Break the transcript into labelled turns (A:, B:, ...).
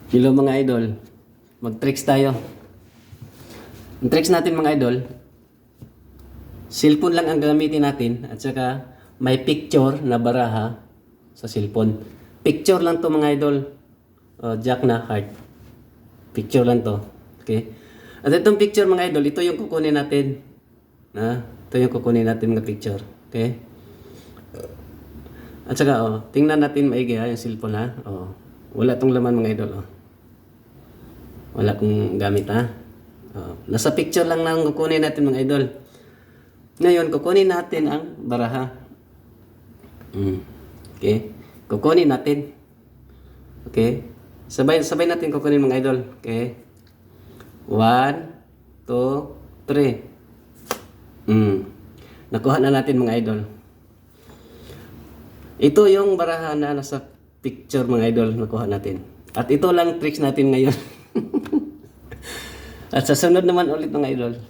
A: Hello mga idol, mag-tricks tayo. Ang tricks natin mga idol, cellphone lang ang gamitin natin at saka may picture na baraha sa cellphone. Picture lang to mga idol, jack na heart. Picture lang to, okay? At itong picture mga idol, ito yung kukunin natin. Ito yung kukunin natin mga picture, okay? At saka tingnan natin maigi yung cellphone ha. Wala tong laman mga idol Wala kong gamit nasa picture lang nang kukunin natin mga idol. Ngayon, kukunin natin ang baraha. Okay? Kukunin natin. Okay? Sabay natin kukunin mga idol. Okay? 1, 2, 3. Nakuha na natin mga idol. Ito yung baraha na nasa picture mga idol. Nakuha natin. At ito lang tricks natin ngayon. At sa sunod naman ulit mga idol.